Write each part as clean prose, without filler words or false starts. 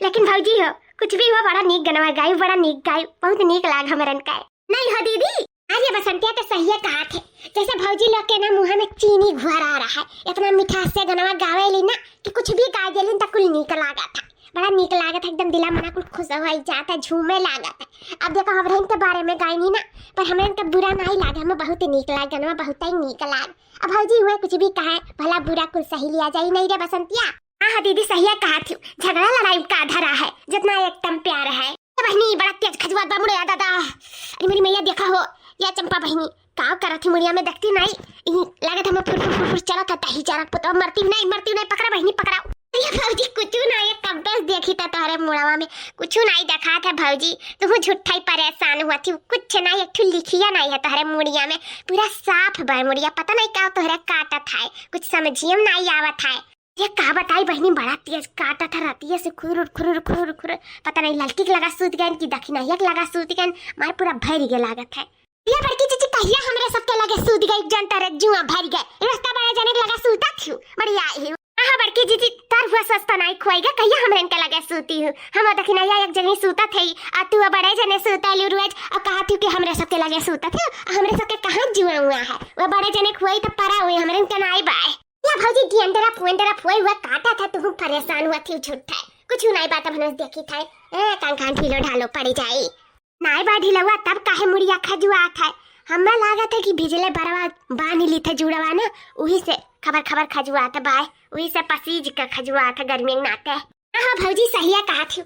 लेकिन भौजी हो कुछ भी हो बड़ा नीक गनवा गाय, बड़ा नीक गाय, बहुत नीक लाग हमरन का नहीं हो दीदी। अरे बसंतिया तो सही है कहा थे, जैसे भौजी लोग के ना मुँह में चीनी घुर आ रहा है, इतना मिठास से गनवा गावे ली ना कि कुछ भी गा देली तक कुल नीक लागा था, बड़ा नीक लागा था, एकदम दिला मना कुछ खुश हो जाता, झूमे लागा था। अब देखो हमरे के बारे में गायनी ना, पर हमें तो बुरा नहीं लागा, हमें बहुत नीक लाग गनवा, बहुत ही नीक लाग। अब भौजी हुए कुछ भी कहे भला बुरा कुछ सही लिया जाए नहीं रे बसंतिया। हाँ दीदी सही है कहा थी, झगड़ा लड़ाई का धरा है जितना एकदम प्यार है। बहनी बड़ा तेज खजवात बा मुड़िया दादा, अरे मेरी मैया देखा हो या चंपा बहनी का करा थी मुड़िया में देखती नहीं लागत हमें फुर चला था तही चारा पता मरती नहीं पकड़ा बहनी पकड़ा। ये भौजी कुछ नहीं कंपेस देखी था तोहरे मुड़ावा में कुछ नहीं देखा था भौजी, तुम झूठा ही परेशान हुआ थी, कुछ नहीं एक लिखिया नहीं है तोहरे मुड़िया में, पूरा साफ बा मुड़िया, पता नहीं क्या तोहरे काटा था, कुछ समझिए नहीं आवत है। ये का बताई बहनी बड़ा तेज काटा था राती से खुर पता नहीं ललकी के लगा सूत गए कि दक्षिणहिया के लगा सूत गए, मार पूरा भर गए लागत है। ये बड़की चीची कहिया हमरे सबके लगे सूत गई जनता रे जुआ भर गए रास्ता बड़ा जाने के लगा सूता थी बढ़िया ही। हां बड़की चीची तर हुआ सस्ता नहीं खोएगा कहिया हमरे के लगे सूती हूं, हम दक्षिणहिया एक जनी सूता थई आ तू बड़े जने सूता लू रोज और कहा थी कि हमरे सबके लगे सूता थे, हमरे सबके कहां जुआ हुआ है, वो बड़े जने खोई तो परा हुई हमरे के नहीं बाय। या भौजी गेंदरा पुएंदरा फुए हुआ काटा था, तुम परेशान हुआ थी झूठा कुछ नहीं बात हमने देखी था कान ढीलो ढालो पड़ जाई नाई बा ढीलवा तब काहे मुड़िया खजुआ था, हमें लगा था कि भिजले बरवा बांध ली था जुड़वा ना वही से खबर खजुआ था बाय, वही से पसीज का खजुआ था गर्मी में नाते। हाँ भौजी सही है कहा थी।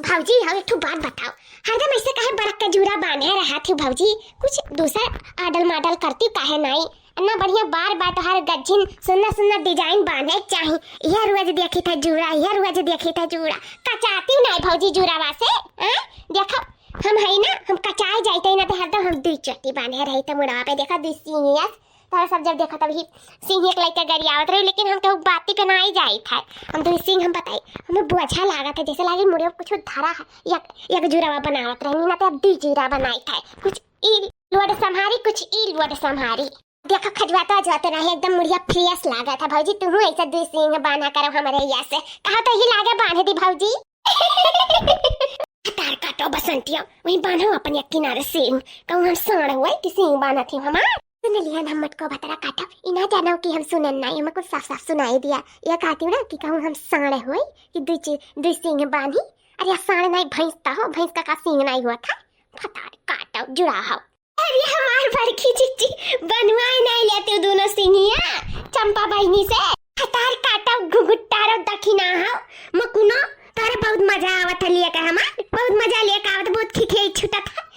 भौजी हम एक बात बताओ, हरदम ऐसे काहे बरक का जुड़ा बांधे रहा थी भौजी, कुछ दूसरा आडल माडल करती काहे नहीं, अन्ना बढ़िया बार बार तो हर गज्जिन सुंदर डिजाइन बांधे चाहिए, यह रोज देखी था जुड़ा, यह रोज देखी था जुड़ा, कचाती नहीं भौजी जुड़ावा से देखो हम है ना, हम कचाए जाते ना तो हरदम हम दुई चट्टी बांधे रही थे मुड़ावा पे, देखा दुई सिंहिया तारा सब जब देखा तभी सिंह एक लाइक गड़ी आवत रही, लेकिन हम तो बाती पे नहीं जाई था, हम दुई सिंह हम बताई हमें बोझा लागा था, जैसे लागे मुड़े कुछ धरा है एक जुड़ावा बनावत रही ना तो अब दुई जुड़ा बनाई था, कुछ ई लोड संभारी कुछ ई लोड संभारी, देखो खजवाता जाते नहीं एकदम मुड़िया फ्रेश लागा था भौजी, तुम ऐसा दुई सिंह बांधा करो हमारे यहाँ से कहा तो ही लागे बांध दी भौजी। तार काटो बसंतिया वही बांधो अपन एक किनारे सिंह कहूँ हम साड़ हुए कि सिंह बांधा थी हमार सुन लिया हम को बतरा काटो इना जानो कि हम सुनन नहीं, हमें कुछ साफ सुनाई दिया, ये कहती हूँ ना कि कहूँ हम साड़ हुए कि दुई सिंह बांधी, अरे साड़ नहीं भैंस तो हो, भैंस का सिंह नहीं हुआ था, फटार काटो जुड़ा हो। अरे हमार बड़की चिट्टी बनवाए नहीं लेते दोनों सिंहिया चंपा बहनी से, फटार काटो घुघुटारो दखिना हो मकुनो तारे बहुत मजा आवत लिया का हमार बहुत मजा लिया का आवत बहुत खिखे छुटा था।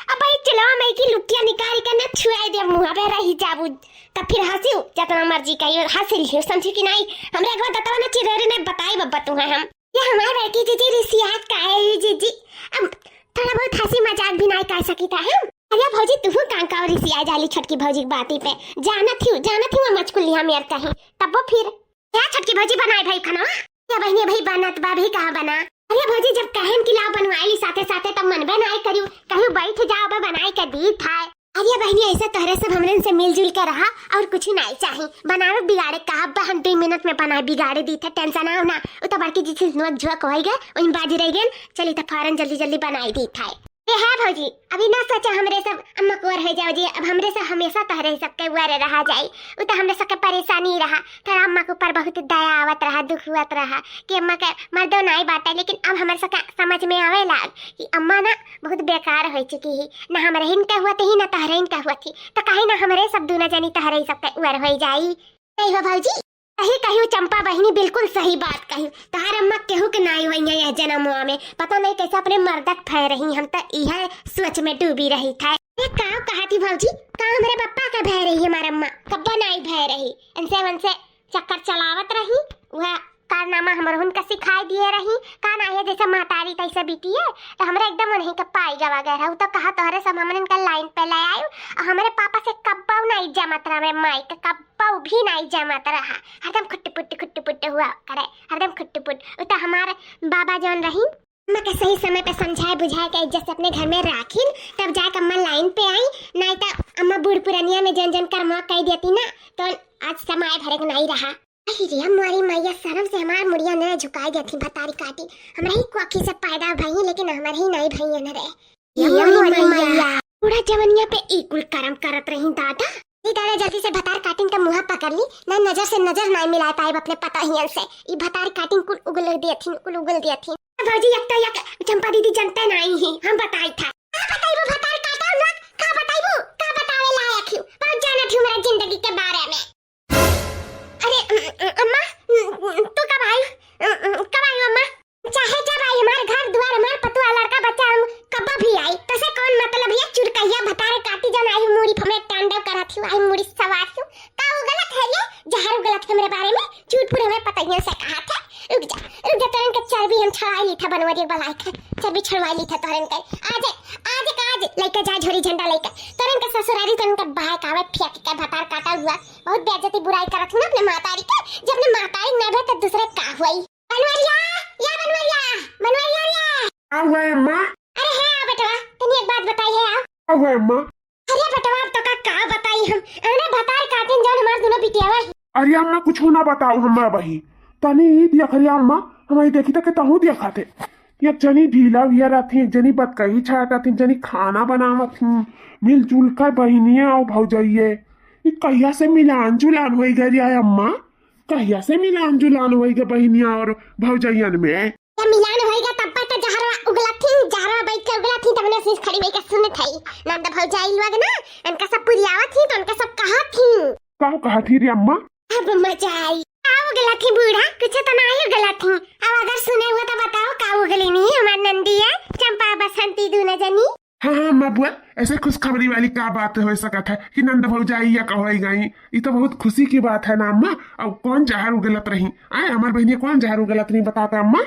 अब चलो मैं की लुटिया निकाल के ना छुआ दे मुंह पे रही जाबू तब फिर हंसी जितना मर्जी का ये हंस लियो समझी कि नहीं, हमरा एक बार बताओ ना चिरेरे ने बताई बब्बा तू है हम ये हमारे बेटी जीजी रिसियात का है जीजी, अब थोड़ा बहुत हंसी मजाक भी नहीं कर सकी था हम। अरे भौजी तू कांका और रिसिया जाली छटकी भौजी की बाती पे जाना थी वो मचकुली हम यार कहीं तब वो फिर क्या छटकी भौजी बनाए भाई खाना या बहनी भाई बनत बा भी कहां बना, अरे भौजी जब कहन की लाव बनवाई साथे साथे तब मन बनाई करियो कहूं बैठ जाओ बा बनाई के दी था। अरे बहनी ऐसा तोहरे सब हमरन से मिलजुल के रहा और कुछ नहीं चाहिए, बनावे बिगाड़े कहा हम 2 मिनट में बनाए बिगाड़े दी था, टेंशन ना होना वो तो बड़की जी से नुक झुक हो गए वही बाजी रह गए, चली तो फौरन जल्दी बनाई दी था। है भौजी अभी ना सोचा हमरे सब अम्मा को रह जाओ जी, अब हमरे से हमेशा तोहरे सबके वर रहा जाई, वो तो हमरे सबके परेशानी रहा, तेरा अम्मा के ऊपर बहुत दया आवत रहा दुख हुआ रहा कि अम्मा के मर्दों नहीं बाटा, लेकिन अब हमारे सबके समझ में आवे लाग कि अम्मा ना बहुत बेकार हो चुकी ही, ना हमारे हिनका हुआ थी ना तोहरे हिनका हुआ थी, तो कहीं ना हमारे सब दूना जनी तोहरे सबके वर हो जाई। नहीं हो भौजी सही कही चंपा बहनी बिल्कुल सही बात कही, तोहर अम्मा केहू के नाई हुई है जन्मुआ में, पता नहीं कैसे अपने मर्दक फै रही, हम तो यह सोच में डूबी रही था। कहा थी भौजी कहा हमारे पप्पा का भय रही हमारा अम्मा कब्बा नहीं भय रही, इनसे चक्कर चलावत रही, वह कारनामा हमारे उनका सिखाई दिए रही का ना है जैसे महतारी तैसे बीती है, तो हमारे एकदम नहीं का पाई गवा गया तो कहा तोहरे सब हमने इनका लाइन पे ले आयो, हमारे पापा से कब्बाऊ नहीं जमत रहा, माई का कब्बाऊ भी नहीं जमत रहा, हरदम खुट्टू पुट्ट हुआ करे, हरदम खुट्टू पुट्ट, तो हमारे बाबा जौन रही अम्मा के सही समय पे समझाए बुझाए के इज्जत से अपने घर में राखिन, तब जाकर अम्मा लाइन पे आई, नहीं तो अम्मा बूढ़ पुरानिया में जन कर्म कह देती ना तो आज समय भरे नहीं रहा। अरे हमारी मैया शर्म से हमार मुड़िया ने झुकाई देती भतारी काटी। हमरा ही कोखी से पैदा भई लेकिन हमारे ही नहीं भई न रे। ये हमारी मैया पूरा जवनिया पे इकुल करम करत रही दादा। ई दादा जल्दी से भतार काटिन का मुंह पकड़ ली ना, नजर से नजर नहीं मिला पाए अपने पतहियन से। ई भतार काटिन कुल उगल दियथी। भौजी एक तो एक चंपा दीदी जनता नहीं ही हम बताई था। का बताइबो भतार काटा ना, का बताइबो का बतावे लायक हूं बहुत जानत हूं मेरा जिंदगी के बारे में। अरे अम्मा तू कब आई अम्मा? चाहे जब आई हमारे घर द्वार हमारे पतुआ लड़का बच्चा हम कब भी आई तो से कौन मतलब ये चुरकैया भतारे काटी जन आई मुड़ी फमे तांडव करत हूं आई मुड़ी सवार हूं। का वो गलत है ये जहर गलत है मेरे बारे में झूठ पूरे हमें पता से कहा था। रुक जा तोरन के चर्बी हम छड़ाई ली था बनवरी बलाई था चर्बी छड़वाई ली था तोरन के आज लेके जा झोरी झंडा लेके तोरन के ससुरारी तोरन के बाय कावे फेंक के भतार काटा हुआ बहुत बेइज्जती बुराई करत हूं अपने मातारी के। जब अपने मातारी न भे तो दूसरे का हुई बनवरिया क्या हुआ अम्मा? अरे है बेटवा तनी एक बात बताई है क्या हुआ अम्मा? अरे बेटवा तो का बताई हम हमने भतार काटिन जौन हमार दोनों बिटियावा। अरे अम्मा कुछ ना बताओ हमारा बही तनी दिया खरिया अम्मा हमारी देखी तक तहु दिया खाते। एक जनी ढीला विया रहती एक जनी बतकही छाटा थी जनी खाना बनावत थी मिलजुल कर बहनिया और भौजाइये। ये कहिया से मिलान जुलान हो गई है अम्मा? कहिया से मिलान जुलान हो गई बहनिया और भौजाइयन में? या मिलान होएगा तब पता जहरवा जहरवा बैठ के उगला थी तमने सीस खड़ी बैठ के सुनत थई नाम द भौजाई लोग ना उनका सब पुरियावा थी तो उनका सब कहा थी रे अम्मा? अब मजा आई आओ गला थी बूढ़ा कुछ तो नहीं गला थी। अब अगर सुने हुआ तो बताओ का हो गली नहीं हमार नंदी है चंपा बसंती दूना जनी। हाँ अम्मा बुआ ऐसे खुशखबरी वाली क्या बात हो सकत है कि नंद भौजाई या कहई गई। ये तो बहुत खुशी की बात है ना अम्मा। अब कौन जहर उगलत रही आए हमार बहनिया कौन जहर उगलत नहीं बताते अम्मा?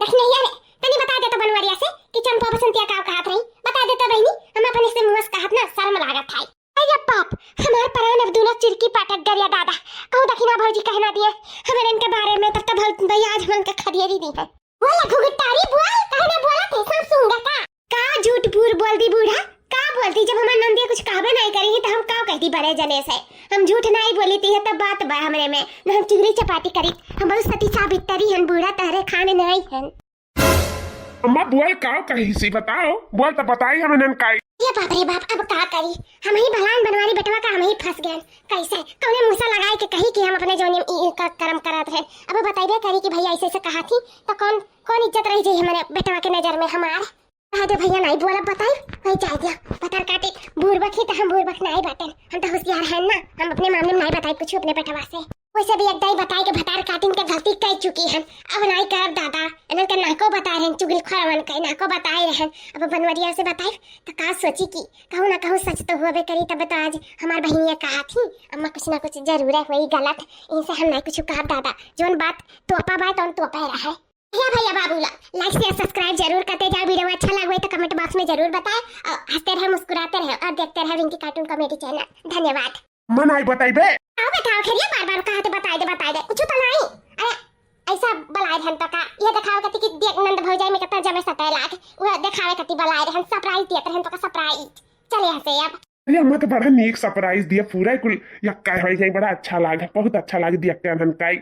देखने या तनी बता दे तो बनवरिया से कि चंपा बसंतिया का कहत रही बता दे तो बहनी हम अपने से मुंह से कहत ना शर्म लागत है। अरे बाप हमार प्राण अब दोनों चिरकी पटक गरिया दादा कहू दखिना भौजी कहना दिए हमारे इनके बारे में तब तो भैया आज हम के खदियरी दी है। बोला घुगटारी बोल कहने बोला थे सब सुनगा का झूठ पूर बोल दी बूढ़ा का बोलती जब हमार नंदिया कुछ कहबे नहीं करी तो हम का कहती बड़े जने से हम झूठ नहीं बोली थी तब बात बा हमरे में न हम चुगली चपाटी करी हम बहुत सती साबित्री हन बूढ़ा तहरे खाने नहीं हन। अम्मा बोल का कही सी बताओ बोल तो बताई हमने काई। ये बाप रे बाप अब का करी हम ही भलान बनवारी बेटवा का हम ही फंस गए कैसे कौने मुसा लगाए के कही कि हम अपने जोनी का कर्म करत है। अब बताइबे करी कि भैया ऐसे कहा थी तो कौन इज्जत रही जाई हमारे बेटवा के नजर में हमार। कहा दे भैया नहीं बोला बताई वही जा दिया बता काटे बूरबक ही तो हम बूरबक नहीं बाटन हम तो होशियार हैं ना हम अपने मामले में नहीं बताई कुछ अपने बेटवा से। वैसे भी एक दाई बताई के भतार काटिन के गलती कर चुकी हैं अब नहीं कर दादा इन्हन के नाको बता रहे चुगल खरवन के नाको बताए रहे अब बनवरिया से बताई तो का सोची की कहूँ ना कहूँ सच तो होबे करी तब तो आज हमार बहनिया कहा थी अम्मा कुछ ना कुछ जरूर है वही गलत इनसे हम नहीं कुछ कहा दादा जोन बात तोपा बात तो तोपा रहा है। भैया बाबूला लाइक शेयर सब्सक्राइब जरूर करते जाओ। वीडियो अच्छा लगे तो कमेंट बॉक्स में जरूर बताएं और हंसते रहे मुस्कुराते रहे और देखते रहे विंकी कार्टून कॉमेडी चैनल। धन्यवाद। मनाई बताइबे आओ बताओ खरिया बार कहा तो बता दे कुछ तो नहीं। अरे ऐसा बलाए रहन तो का ये दिखाओ कति कि देख नंद भौजाई में कितना जमे सटे लाग वो दिखावे कति बलाए रहन सरप्राइज दिए रहन तो का सरप्राइज चले हंसे अब। अरे अम्मा तो बड़ा नीक सरप्राइज दिया पूरा कुल यक्का हो गई बड़ा अच्छा लाग बहुत अच्छा लाग दिया के अनन काई।